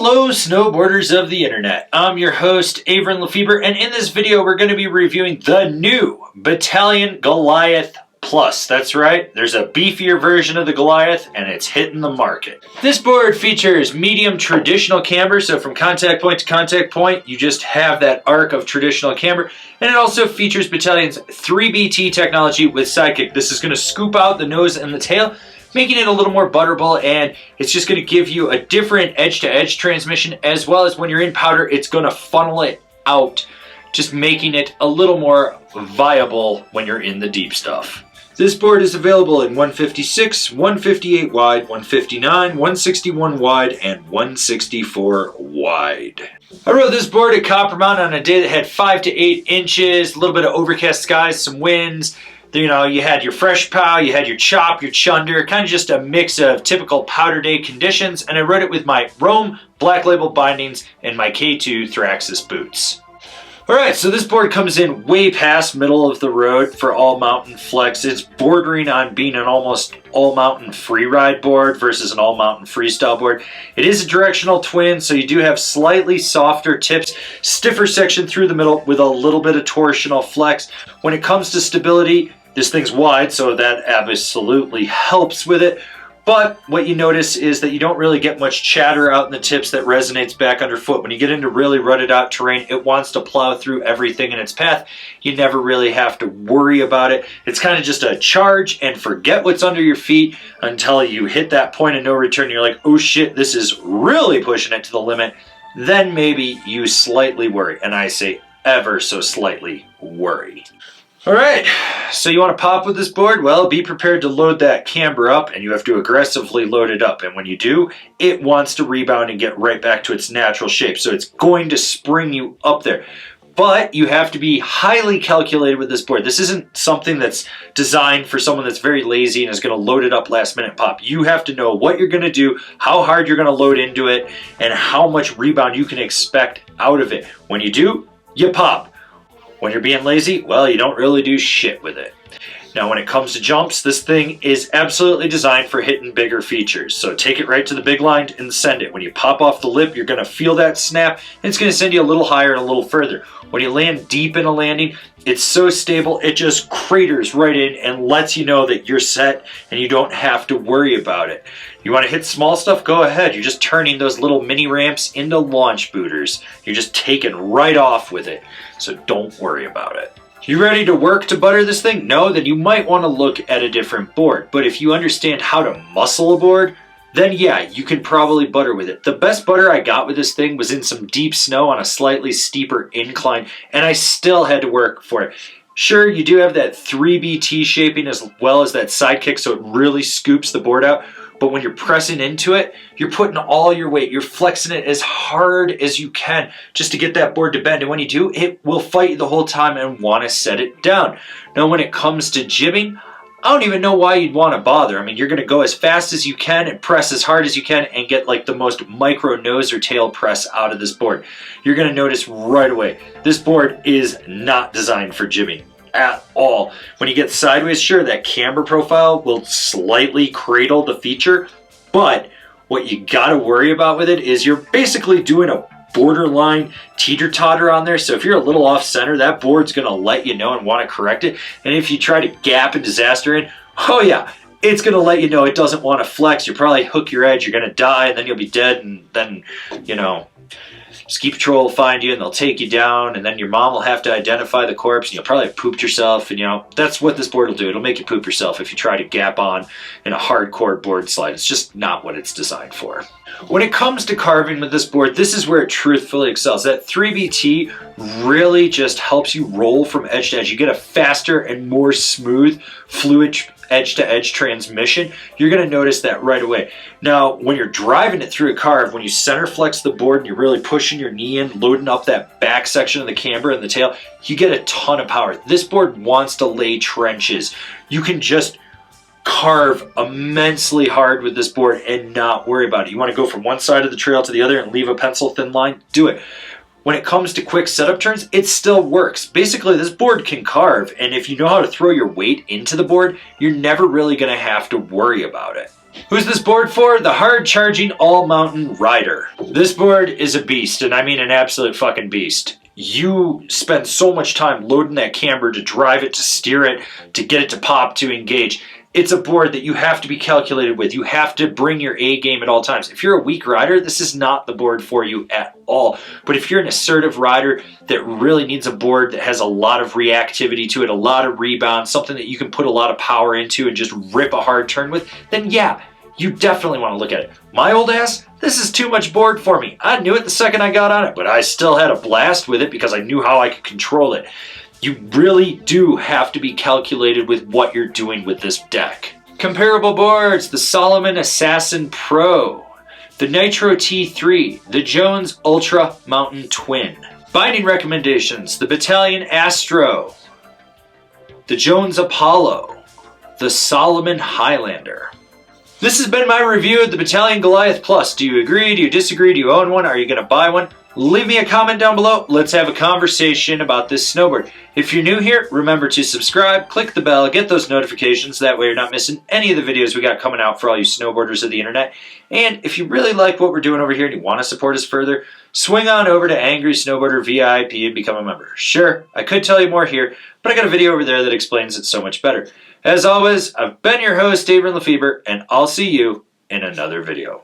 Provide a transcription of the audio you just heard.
Hello snowboarders of the internet, I'm your host Avran LeFeber, and in this video we're going to be reviewing the new Bataleon Goliath Plus. That's right, there's a beefier version of the Goliath and it's hitting the market. This board features medium traditional camber, so from contact point to contact point you just have that arc of traditional camber, and it also features Bataleon's 3BT technology with sidekick. This is going to scoop out the nose and the tail, making it a little more butterable, and it's just going to give you a different edge-to-edge transmission, as well as when you're in powder, it's going to funnel it out, just making it a little more viable when you're in the deep stuff. This board is available in 156, 158 wide, 159, 161 wide, and 164 wide. I rode this board at Copper Mountain on a day that had 5 to 8 inches, a little bit of overcast skies, some winds. You know, you had your fresh pow, you had your chop, your chunder, kind of just a mix of typical powder day conditions, and I rode it with my Rome Black Label bindings and my K2 Thraxis boots. Alright, so this board comes in way past middle of the road for all mountain flex. It's bordering on being an almost all mountain freeride board versus an all mountain freestyle board. It is a directional twin, so you do have slightly softer tips, stiffer section through the middle with a little bit of torsional flex. When it comes to stability, this thing's wide, so that absolutely helps with it. But what you notice is that you don't really get much chatter out in the tips that resonates back underfoot. When you get into really rutted out terrain, it wants to plow through everything in its path. You never really have to worry about it. It's kind of just a charge and forget what's under your feet until you hit that point of no return. You're like, oh shit, this is really pushing it to the limit. Then maybe you slightly worry, and I say ever so slightly worry. Alright, so you want to pop with this board? Well, be prepared to load that camber up, and you have to aggressively load it up. And when you do, it wants to rebound and get right back to its natural shape. So it's going to spring you up there. But you have to be highly calculated with this board. This isn't something that's designed for someone that's very lazy and is going to load it up last minute pop. You have to know what you're going to do, how hard you're going to load into it, and how much rebound you can expect out of it. When you do, you pop. When you're being lazy, well, you don't really do shit with it. Now, when it comes to jumps, this thing is absolutely designed for hitting bigger features. So take it right to the big line and send it. When you pop off the lip, you're going to feel that snap, and it's going to send you a little higher and a little further. When you land deep in a landing, it's so stable, it just craters right in and lets you know that you're set and you don't have to worry about it. You want to hit small stuff? Go ahead. You're just turning those little mini ramps into launch booters. You're just taking right off with it. So don't worry about it. You ready to work to butter this thing? No? Then you might want to look at a different board. But if you understand how to muscle a board, then yeah, you can probably butter with it. The best butter I got with this thing was in some deep snow on a slightly steeper incline, and I still had to work for it. Sure, you do have that 3BT shaping as well as that sidekick, so it really scoops the board out. But when you're pressing into it, you're putting all your weight. You're flexing it as hard as you can just to get that board to bend. And when you do, it will fight you the whole time and want to set it down. Now, when it comes to jibbing, I don't even know why you'd want to bother. I mean, you're going to go as fast as you can and press as hard as you can and get like the most micro nose or tail press out of this board. You're going to notice right away, this board is not designed for jibbing at all. When you get sideways, sure, that camber profile will slightly cradle the feature, but what you got to worry about with it is you're basically doing a borderline teeter-totter on there. So if you're a little off center, that board's going to let you know and want to correct it. And if you try to gap and disaster in, oh yeah, it's going to let you know it doesn't want to flex. You'll probably hook your edge, you're going to die, and then you'll be dead, and then, you know, ski patrol will find you and they'll take you down, and then your mom will have to identify the corpse, and you'll probably have pooped yourself, and you know, that's what this board will do. It'll make you poop yourself if you try to gap on in a hardcore board slide. It's just not what it's designed for. When it comes to carving with this board, this is where it truthfully excels. That 3BT really just helps you roll from edge to edge. You get a faster and more smooth, fluid edge-to-edge transmission. You're going to notice that right away. Now, when you're driving it through a carve, when you center flex the board and you're really pushing your knee in, loading up that back section of the camber and the tail, you get a ton of power. This board wants to lay trenches. You can just carve immensely hard with this board and not worry about it. You want to go from one side of the trail to the other and leave a pencil thin line? Do it. When it comes to quick setup turns, it still works. Basically, this board can carve, and if you know how to throw your weight into the board, you're never really going to have to worry about it. Who's this board for? The hard-charging all-mountain rider. This board is a beast, and I mean an absolute fucking beast. You spend so much time loading that camber to drive it, to steer it, to get it to pop, to engage. It's a board that you have to be calculated with. You have to bring your A game at all times. If you're a weak rider, this is not the board for you at all. But if you're an assertive rider that really needs a board that has a lot of reactivity to it, a lot of rebound, something that you can put a lot of power into and just rip a hard turn with, then yeah, you definitely want to look at it. My old ass, this is too much board for me. I knew it the second I got on it, but I still had a blast with it because I knew how I could control it. You really do have to be calculated with what you're doing with this deck. Comparable boards, the Solomon Assassin Pro, the Nitro T3, the Jones Ultra Mountain Twin. Binding recommendations, the Bataleon Astro, the Jones Apollo, the Solomon Highlander. This has been my review of the Bataleon Goliath Plus. Do you agree? Do you disagree? Do you own one? Are you going to buy one? Leave me a comment down below. Let's have a conversation about this snowboard. If you're new here, remember to subscribe, click the bell, get those notifications. That way you're not missing any of the videos we got coming out for all you snowboarders of the internet. And if you really like what we're doing over here and you want to support us further, swing on over to Angry Snowboarder VIP and become a member. Sure, I could tell you more here, but I got a video over there that explains it so much better. As always, I've been your host, Avran LeFeber, and I'll see you in another video.